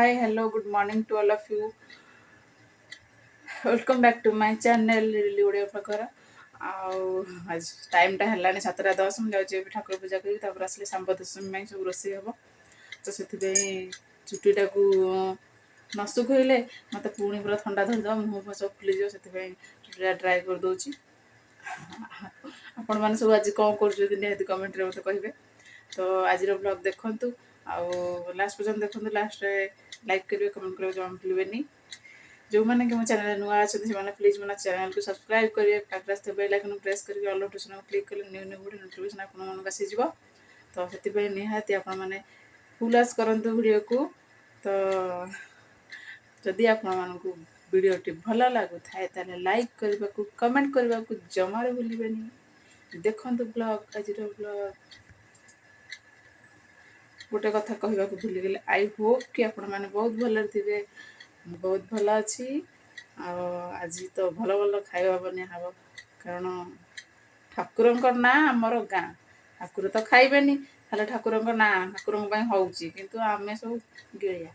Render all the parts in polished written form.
Hi, hello, good morning to all of you. Welcome back to my channel Rili Odia प्रकार आज time टा हेलानी 7:10 ମୁଁ ଯାଉଛି ଏବେ ଠାକୁର ପୂଜା କରିବି ତାପରେ ଆସିଲେ ଶାମ୍ବ ଦଶମୀ ପାଇଁ ସବୁ ରୋଷେଇ ହେବ ତ ସେଥିପାଇଁ ଚୁଟିଟାକୁ ନ ଶୁଖେଇଲେ ମୋତେ ପୁଣି ପୁରା ଥଣ୍ଡା ଧରିଦେବ ମୁହଁ ସବୁ ଫୁଲିଯିବ ସେଥିପାଇଁ ଚୁଟିଟା ଡ୍ରାଏ କରିଦେଉଛି ଆପଣମାନେ ସବୁ ଆଜି କ'ଣ କରୁଛନ୍ତି ନିହାତି କମେଣ୍ଟରେ ମୋତେ କହିବେ ତ ଆଜିର ବ୍ଲଗ୍ ଦେଖନ୍ତୁ ଆଉ ଲାଷ୍ଟ ପର୍ଯ୍ୟନ୍ତ ଦେଖନ୍ତୁ ଲାଷ୍ଟରେ ଲାଇକ୍ କରିବେ କମେଣ୍ଟ କରିବେ ଜମା ଭୁଲିବେନି जो मैंने कि मो चैनल नुआ अच्छे से प्लीज मो चैनल को सब्सक्राइब करेंगे पाखे बेल आइकन प्रेस करके ऑल नोटिफिकेशन क्लिक करेंगे न्यू न्यू वीडियो नोटिफिकेशन आप आसीज तो से निहाती आपने फुल आस करूँ वीडियो को तो जदि आपको वीडियोटी भल लगु था लाइक करने को कमेंट करने को जमार भूलें देखु ब्लॉग आज ब्लॉग गोटे कथा कहवाक भूलीगली आई होप कि आपण मैंने बहुत भल थे बहुत भल अच्छी आज तो भल भल खाଇବା बनिया हम कारण ठाकुर ना आमर गाँ ठाकुर तो खाइबेनी खाली ठाकुर ना ठाकुर होची किंतु आमे सब गिलिया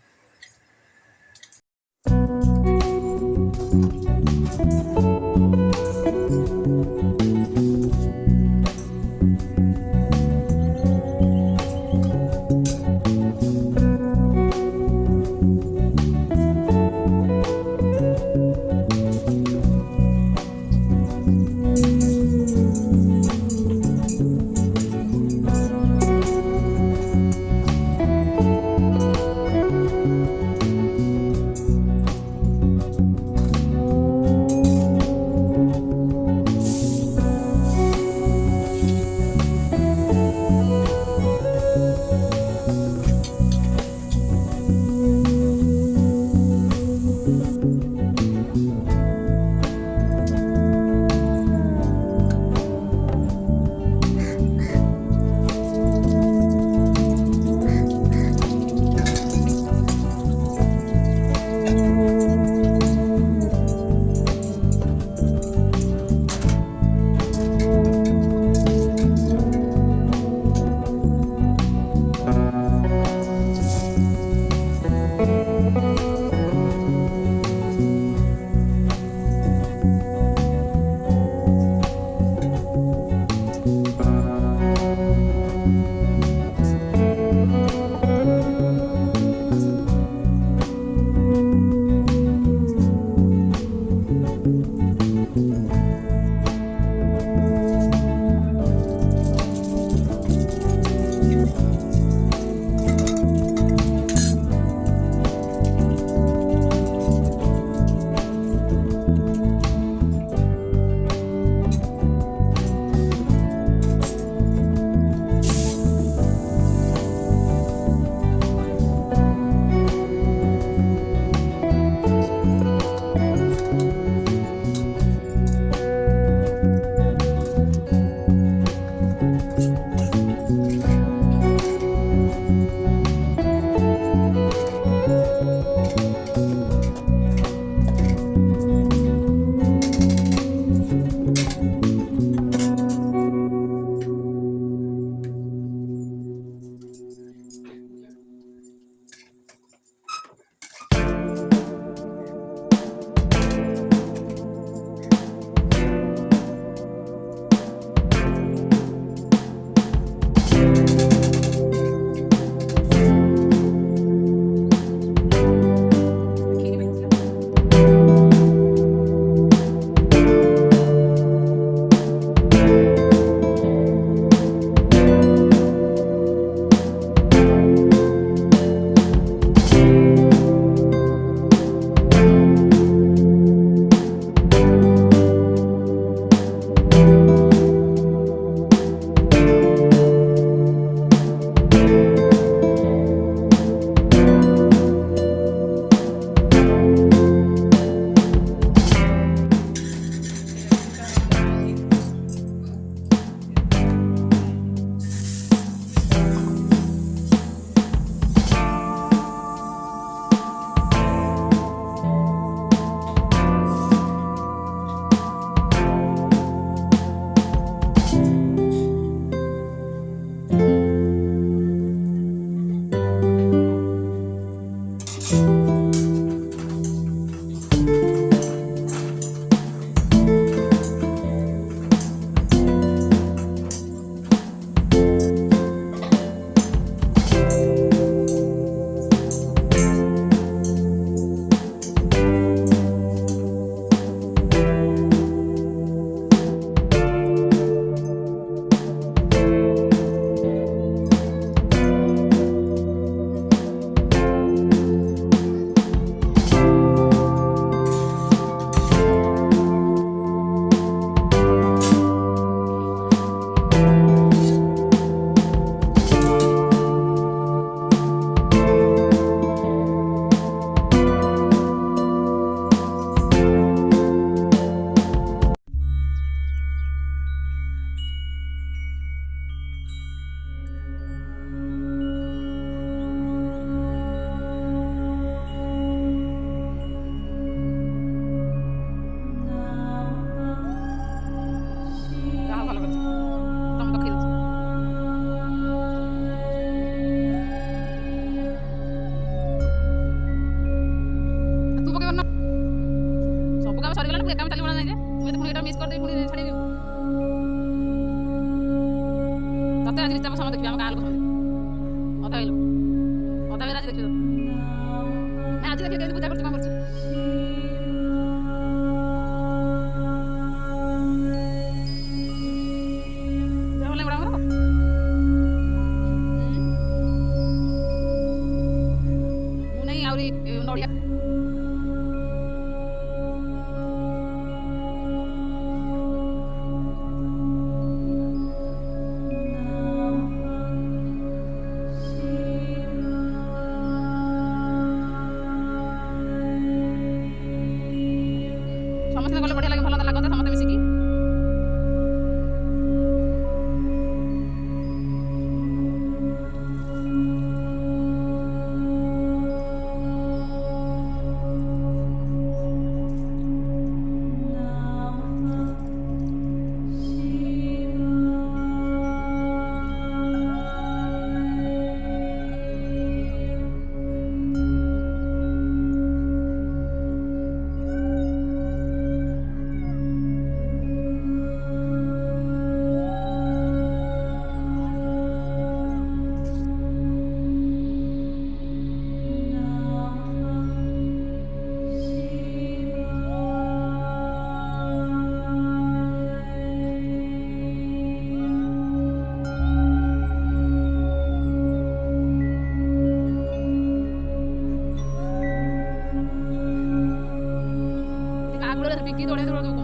କଥା କହିଲୁ କଥା କହିଲା ଦେଖିଛୁ ନା ଆଜି ଦେଖିବା କେମିତି ପୂଜା କରୁଛୁ କଣ କରୁଛୁ ନଡ଼ିଆ ସମସ୍ତେ ଗଲେ ବଢ଼ିଆ ଲାଗେ ଭଲ ଲାଗନ୍ତା ସମସ୍ତେ ମିଶିକି ବିକି ଦୌଡ଼ିଆ ଦୌଡ଼ ଯୋଉ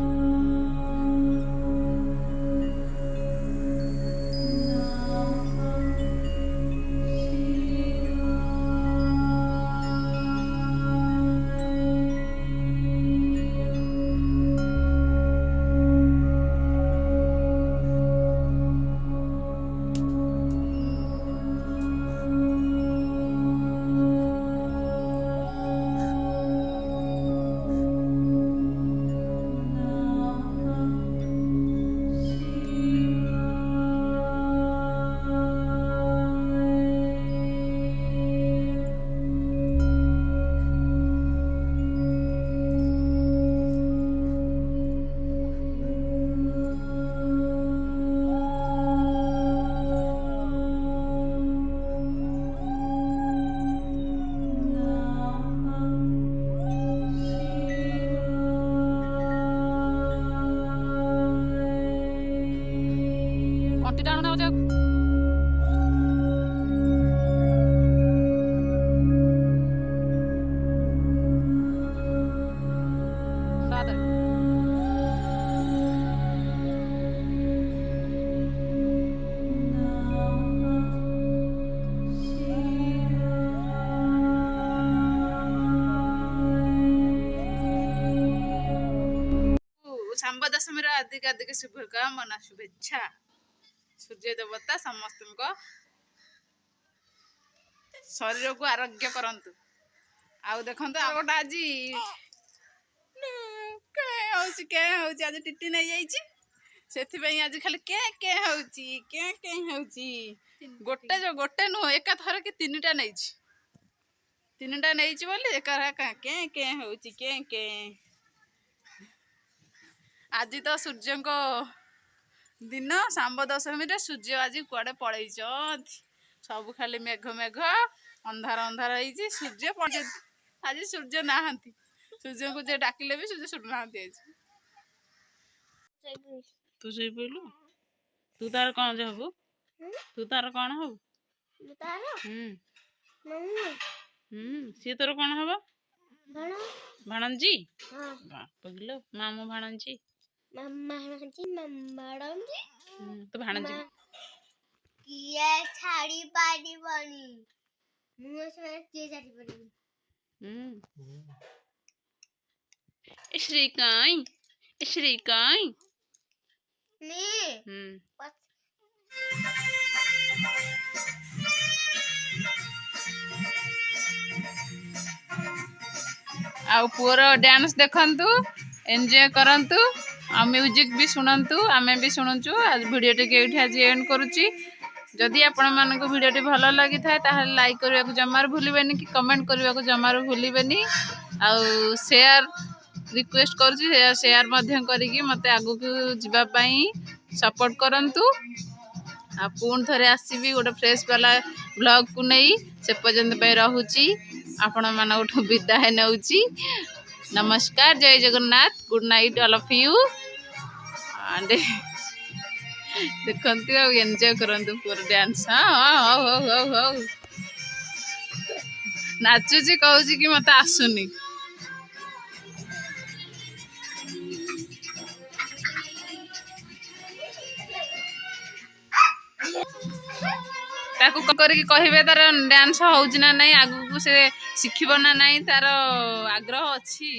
କଣ୍ଟି ଟାଣୁ ନା ଯାଉ ଶାମ୍ବ ଦଶମୀର ଅଧିକ ଶୁଭକାମନା शुभेच्छा सूर्य देवता समस्त शरीर को आरोग्य करंतु आउ देखंतु आ गोटा आज आज टिटी नहीं जाइछि सेथिपई आज खाली के होउची गोटे जो गोटे नुह एका थर कि तीनटा नहीं बोली एका के होउची के आज तो सूर्य को दिन शाम्ब दशमी रे सूर्य आज कुआडे पड़े सब खाली मेघ अंधार अंधार होती सूर्य पड़े आज सूर्य नहांती सूर्य को जे डाकिले भी सूर्य सुन ना तू सही पड़लु तू तार कौन जे हबु तू तार कौन हबु सी तोर कौन हब भाणंजी पगलो मामू भाणंजी तो भाणंजी किए छाड़ी पानी बनी मुंह से किए छाड़ी पड़ी श्रीकाई नी आ पुअर डांस देखंतु एंजॉय करंतु आ म्यूजिक भी सुनंतु आमे भी सुनुचु आज वीडियो टे आज एंड करूची जदि आपण मानको वीडियो टी भलो लागि थाए ताहाले लाइक करबा को जमार भूलिबेनी कि कमेंट करबा को जमार भूलिबेनी आ शेयर रिक्वेस्ट करूची शेयर मध्यम करिकि मते आगु को जिबा पई सपोर्ट करंतु पुणी थे आसबि गोटे फ्रेश वाला ब्लॉग को नहीं से पर्यंत रहुची आपण मानू विदाय नौ नमस्कार जय Jagannath good night all of you and देखते एंजॉय करंतु पूरा डांस हाँ हो हो हो नाचुची कहूँ कि मत आसुनी ताकू करके कहे तार डांस होना ना आगू से शिखब ना ना तार आग्रह अच्छी